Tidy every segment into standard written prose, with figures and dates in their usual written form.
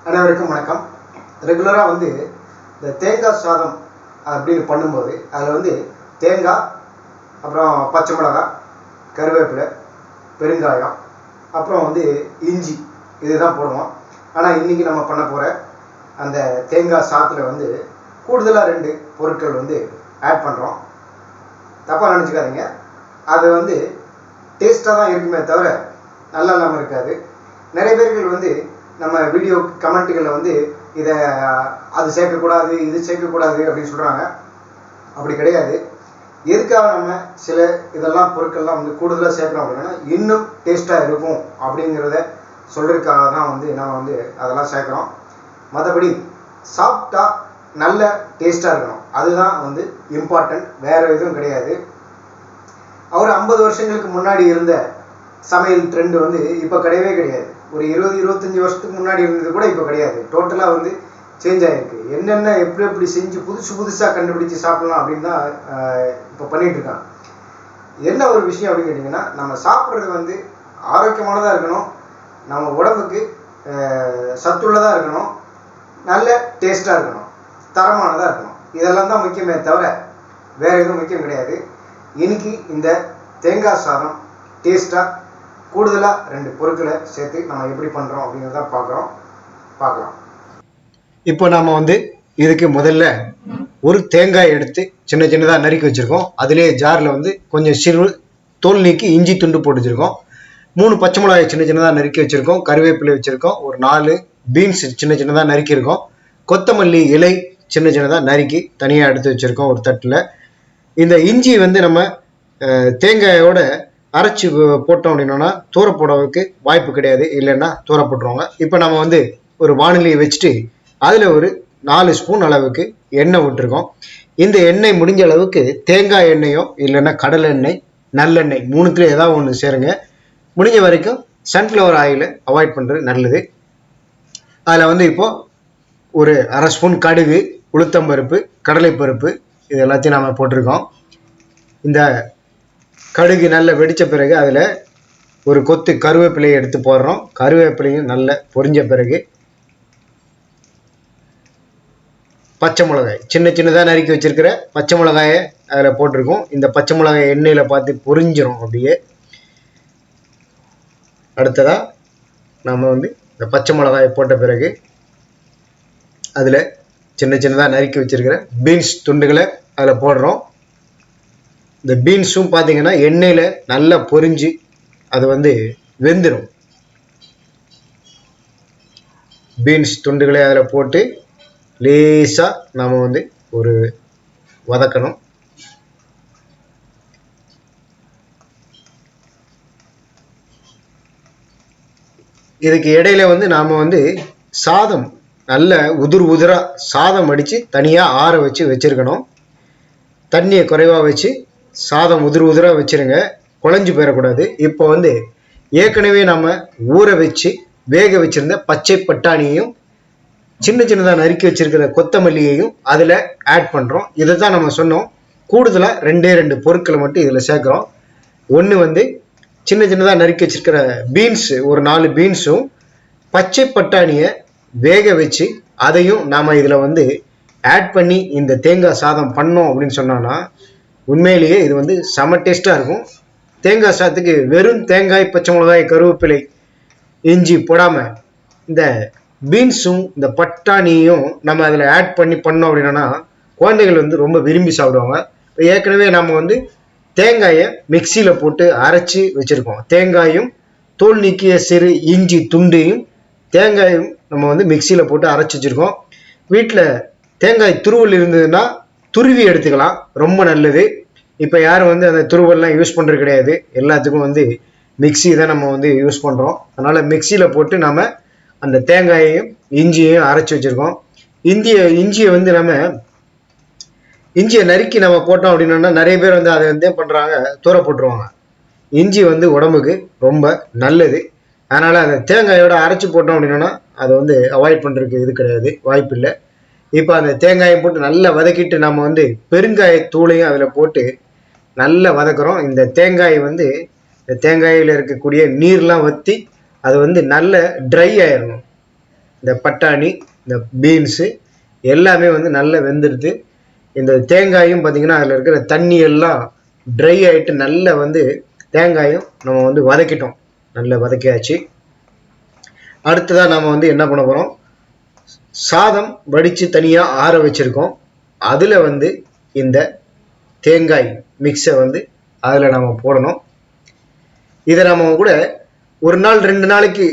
அனைவருக்கும் வணக்கம். ரெகுலராக இந்த தேங்காய் சாதம் அப்படின்னு பண்ணும்போது அதில் தேங்காய், அப்புறம் பச்சை மிளகாய், கருவேப்பிலை, பெருங்காயம், அப்புறம் இஞ்சி இதுதான் போடுவோம். ஆனால் இன்றைக்கி நம்ம பண்ண போகிற அந்த தேங்காய் சாதத்தில் கூடுதலாக 2 பொருட்கள் ஆட் பண்ணுறோம். தப்பாக நினச்சிக்காதீங்க. அது டேஸ்ட்டாக தான் இருக்குமே தவிர நல்லா இல்லாமல் இருக்காது. நிறைய பேர்கள் நம்ம வீடியோ கமெண்ட்டுகளில் இதை அது சேர்க்கக்கூடாது, இது சேர்க்கக்கூடாது அப்படின்னு சொல்கிறாங்க. அப்படி கிடையாது. எதுக்காக நம்ம சில இதெல்லாம் பொருட்கள்லாம் கூடுதலாக சேர்க்குறோம் அப்படின்னா இன்னும் டேஸ்ட்டாக இருக்கும் அப்படிங்கிறத சொல்கிறதுக்காக தான் நம்ம அதெல்லாம் சேர்க்குறோம். மற்றபடி சாப்பிட்டா நல்ல டேஸ்ட்டாக இருக்கணும், அதுதான் இம்பார்ட்டன்ட். வேறு எதுவும் கிடையாது. அவர் 50 வருஷங்களுக்கு முன்னாடி இருந்த சமையல் ட்ரெண்டு இப்போ கிடையவே கிடையாது. ஒரு 20-25 வருஷத்துக்கு முன்னாடி இருந்தது கூட இப்போ கிடையாது. டோட்டலாக சேஞ்ச் ஆகிருக்கு. என்னென்ன எப்படி செஞ்சு புதுசாக கண்டுபிடிச்சி சாப்பிட்லாம் அப்படின்னு தான் இப்போ பண்ணிகிட்ருக்காங்க. என்ன ஒரு விஷயம் அப்படின்னு கேட்டிங்கன்னா, நம்ம சாப்பிட்றது ஆரோக்கியமானதாக இருக்கணும், நம்ம உடம்புக்கு சத்துள்ளதாக இருக்கணும், நல்ல டேஸ்ட்டாக இருக்கணும், தரமானதாக இருக்கணும். இதெல்லாம் தான் முக்கியமே தவிர வேறு எதுவும் முக்கியம் கிடையாது. இன்னைக்கு இந்த தேங்காய் சாதம் டேஸ்ட்டாக கூடுதலாக 2 பொருட்களை சேர்த்து நம்ம எப்படி பண்ணுறோம் அப்படிங்கிறத பார்க்கலாம். இப்போ நாம் இதுக்கு முதல்ல ஒரு தேங்காய் எடுத்து சின்ன சின்னதாக நறுக்கி வச்சுருக்கோம். அதிலே ஜாரில் கொஞ்சம் சிறு தோல் நீக்கி இஞ்சி துண்டு போட்டு வச்சுருக்கோம். 3 பச்சை மிளகாய் சின்ன சின்னதாக நறுக்கி வச்சுருக்கோம். கருவேப்பிலை வச்சுருக்கோம். ஒரு 4 பீன்ஸ் சின்ன சின்னதாக நறுக்கியிருக்கோம். கொத்தமல்லி இலை சின்ன சின்னதாக நறுக்கி தனியாக எடுத்து வச்சுருக்கோம் ஒரு தட்டில். இந்த இஞ்சி நம்ம தேங்காயோட அரைச்சி போட்டோம் அப்படின்னா தூர போடுறதுக்கு வாய்ப்பு கிடையாது, இல்லைன்னா தூர போட்டுருவாங்க. இப்போ நம்ம ஒரு வானிலையை வச்சுட்டு அதில் ஒரு 4 ஸ்பூன் அளவுக்கு எண்ணெய் விட்டுருக்கோம். இந்த எண்ணெய் முடிஞ்ச அளவுக்கு தேங்காய் எண்ணெயோ இல்லைன்னா கடலை எண்ணெய், நல்லெண்ணெய் 3த்துல ஏதாவது ஒன்று சேருங்க. முடிஞ்ச வரைக்கும் சன்ஃப்ளவர் ஆயிலை அவாய்ட் பண்ணுறது நல்லது. அதில் இப்போது ஒரு 1/2 ஸ்பூன் கடுகு, உளுத்தம்பருப்பு, கடலைப்பருப்பு இது எல்லாத்தையும் நாம் போட்டிருக்கோம். இந்த கடுகு நல்லா வெடித்த பிறகு அதில் ஒரு கொத்து கருவேப்பிலையை எடுத்து போடுறோம். கருவேப்பிலையும் நல்லா பொரிஞ்ச பிறகு பச்சை மிளகாய் சின்ன சின்னதாக நறுக்கி வச்சிருக்கிற பச்சை மிளகாயை அதில் போட்டிருக்கோம். இந்த பச்சை மிளகாய் எண்ணெயில் பார்த்து பொரிஞ்சிரும். அப்படியே அடுத்ததாக நம்ம இந்த பச்சை மிளகாயை போட்ட பிறகு அதில் சின்ன சின்னதாக நறுக்கி வச்சிருக்கிற பீன்ஸ் துண்டுகளை அதில் போடுறோம். இந்த பீன்ஸும் பார்த்தீங்கன்னா எண்ணெயில் நல்லா பொரிஞ்சு அது வெந்துடும். பீன்ஸ் துண்டுகளை அதில் போட்டு லேசாக நாம் ஒரு வதக்கணும். இதுக்கு இடையில நாம் சாதம் நல்ல உதிராக சாதம் அடித்து தனியாக ஆற வச்சுருக்கணும். தண்ணியை குறைவாக வச்சு சாதம் உதிராக வச்சுருங்க, குழஞ்சி போயிடக்கூடாது. இப்போ ஏற்கனவே நம்ம ஊற வச்சு வேக வச்சுருந்த பச்சை பட்டாணியையும் சின்ன சின்னதாக நறுக்கி வச்சிருக்கிற கொத்தமல்லியையும் அதில் ஆட் பண்ணுறோம். இதை தான் நம்ம சொன்னோம். கூடுதலாக 2 பொருட்களை மட்டும் இதில் சேர்க்குறோம். ஒன்று சின்ன சின்னதாக நறுக்கி வச்சிருக்கிற பீன்ஸ், ஒரு 4 பீன்ஸும் பச்சை பட்டாணியை வேக வச்சு அதையும் நாம் இதில் ஆட் பண்ணி இந்த தேங்காய் சாதம் பண்ணோம் அப்படின்னு சொன்னோன்னா உண்மையிலேயே இது செம டேஸ்ட்டாக இருக்கும். தேங்காய் சாதத்துக்கு வெறும் தேங்காய், பச்சை மிளகாய், கருவேப்பிலை, இஞ்சி போடாமல் இந்த பீன்ஸும் இந்த பட்டாணியும் நம்ம அதில் ஆட் பண்ணி பண்ணோம் அப்படின்னா குழந்தைகள் ரொம்ப விரும்பி சாப்பிடுவாங்க. இப்போ ஏற்கனவே நம்ம தேங்காயை மிக்சியில் போட்டு அரைச்சி வச்சுருக்கோம். தேங்காயும் தோல் நீக்கிய சிறு இஞ்சி துண்டையும் தேங்காயும் நம்ம மிக்சியில் போட்டு அரைச்சி வச்சுருக்கோம். வீட்டில் தேங்காய் துருவல் இருந்ததுன்னா துருவி எடுத்துக்கலாம், ரொம்ப நல்லது. இப்போ யாரும் அந்த துருவல்லாம் யூஸ் பண்ணுறது கிடையாது. எல்லாத்துக்கும் மிக்சி தான் நம்ம யூஸ் பண்ணுறோம். அதனால் மிக்சியில் போட்டு நம்ம அந்த தேங்காயையும் இஞ்சியையும் அரைச்சி வச்சுருக்கோம். இஞ்சியை நம்ம இஞ்சியை நறுக்கி நம்ம போட்டோம் அப்படின்னா நிறைய பேர் அதை பண்ணுறாங்க, தூர போட்டுருவாங்க. இஞ்சி உடம்புக்கு ரொம்ப நல்லது. அதனால் அந்த தேங்காயோட அரைச்சி போட்டோம் அப்படின்னா அதை அவாய்ட் பண்ணுறதுக்கு இது கிடையாது, வாய்ப்பு இல்லை. இப்போ அந்த தேங்காயை போட்டு நல்லா வதக்கிட்டு நம்ம பெருங்காயத்தூளையும் அதில் போட்டு நல்லா வதக்குறோம். இந்த தேங்காய் இந்த தேங்காயில் இருக்கக்கூடிய நீர்லாம் வற்றி அது நல்ல ட்ரை ஆயிடணும். இந்த பட்டாணி, இந்த பீன்ஸு எல்லாமே வந்து நல்லா வெந்துடுது. இந்த தேங்காயும் பார்த்தீங்கன்னா அதில் இருக்கிற தண்ணி எல்லாம் ட்ரை ஆகிட்டு நல்லா வந்து தேங்காயும் நம்ம வந்து வதக்கிட்டோம், நல்லா வதக்கியாச்சு. அடுத்ததாக நம்ம வந்து என்ன பண்ண போகிறோம், சாதம் வடித்து தனியாக ஆற வச்சுருக்கோம். அதில் வந்து இந்த தேங்காய் மிக்ஸை வந்து அதில் நம்ம போடணும். இதை நம்ம கூட ஒரு நாள் 2 நாளைக்கு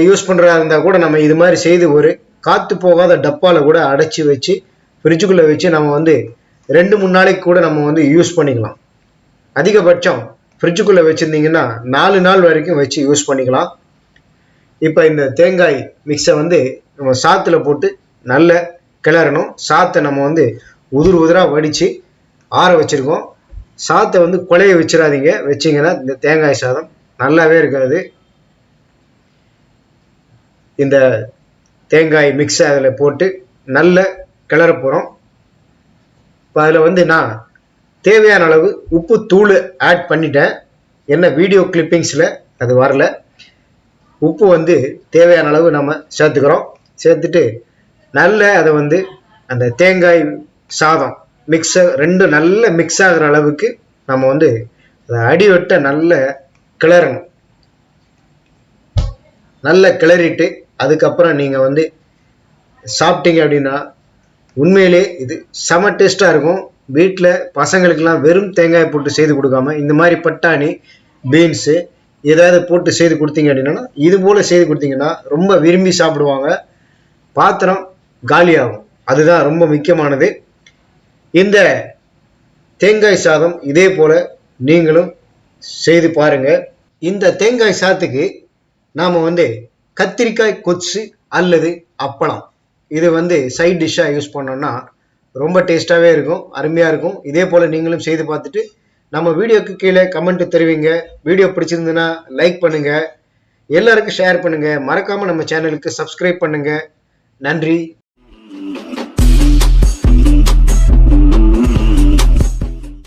யூஸ் பண்ணுறதா இருந்தால் கூட நம்ம இது மாதிரி செய்து ஒரு காற்று போகாத டப்பாவில் கூட அடைச்சி வச்சு ஃப்ரிட்ஜுக்குள்ளே வச்சு நம்ம வந்து 2-3 நாளைக்கு கூட நம்ம வந்து யூஸ் பண்ணிக்கலாம். அதிகபட்சம் ஃப்ரிட்ஜுக்குள்ளே வச்சுருந்தீங்கன்னா 4 நாள் வரைக்கும் வச்சு யூஸ் பண்ணிக்கலாம். இப்போ இந்த தேங்காய் மிக்ஸை வந்து நம்ம சாத்தில் போட்டு நல்ல கிளறணும். சாத்தை நம்ம வந்து உதிராக வடித்து ஆற வச்சுருக்கோம். சாத்தை வந்து குழைய வச்சிடாதீங்க, வச்சிங்கன்னா இந்த தேங்காய் சாதம் நல்லாவே இருக்காது. இந்த தேங்காய் மிக்ஸை அதில் போட்டு நல்ல கிளற போகிறோம். இப்போ அதில் வந்து நான் தேவையான அளவு உப்பு தூள் ஆட் பண்ணிட்டேன். என்ன வீடியோ கிளிப்பிங்ஸில் அது வரல. உப்பு வந்து தேவையான அளவு நம்ம சேர்த்துக்கிறோம். சேர்த்துட்டு நல்ல அதை வந்து அந்த தேங்காய் சாதம் மிக்ஸை 2 நல்ல மிக்ஸ் ஆகிற அளவுக்கு நம்ம வந்து அதை அடிவட்ட நல்ல கிளறணும். நல்ல கிளறிட்டு அதுக்கப்புறம் நீங்கள் வந்து சாப்பிட்டீங்க அப்படின்னா உண்மையிலே இது செம டேஸ்ட்டாக இருக்கும். வீட்டில் பசங்களுக்கெல்லாம் வெறும் தேங்காய் போட்டு செய்து கொடுக்காம இந்த மாதிரி பட்டாணி, பீன்ஸு ஏதாவது போட்டு செய்து கொடுத்தீங்க அப்படின்னா இது போல் செய்து கொடுத்தீங்கன்னா ரொம்ப விரும்பி சாப்பிடுவாங்க. பாத்திரம் காலியாகும், அதுதான் ரொம்ப முக்கியமானது. இந்த தேங்காய் சாதம் இதே போல் நீங்களும் செய்து பாருங்கள். இந்த தேங்காய் சாதத்துக்கு நாம் வந்து கத்திரிக்காய் கொச்சு அல்லது அப்பளம் இது வந்து சைட் டிஷ்ஷாக யூஸ் பண்ணோம்னா ரொம்ப டேஸ்ட்டாகவே இருக்கும், அருமையாக இருக்கும். இதே போல் நீங்களும் செய்து பார்த்துட்டு நம்ம வீடியோக்கு கீழே கமெண்ட் தெரிவிங்க. வீடியோ பிடிச்சிருந்துன்னா லைக் பண்ணுங்கள், எல்லாருக்கும் ஷேர் பண்ணுங்கள், மறக்காமல் நம்ம சேனலுக்கு சப்ஸ்கிரைப் பண்ணுங்கள். நன்றி.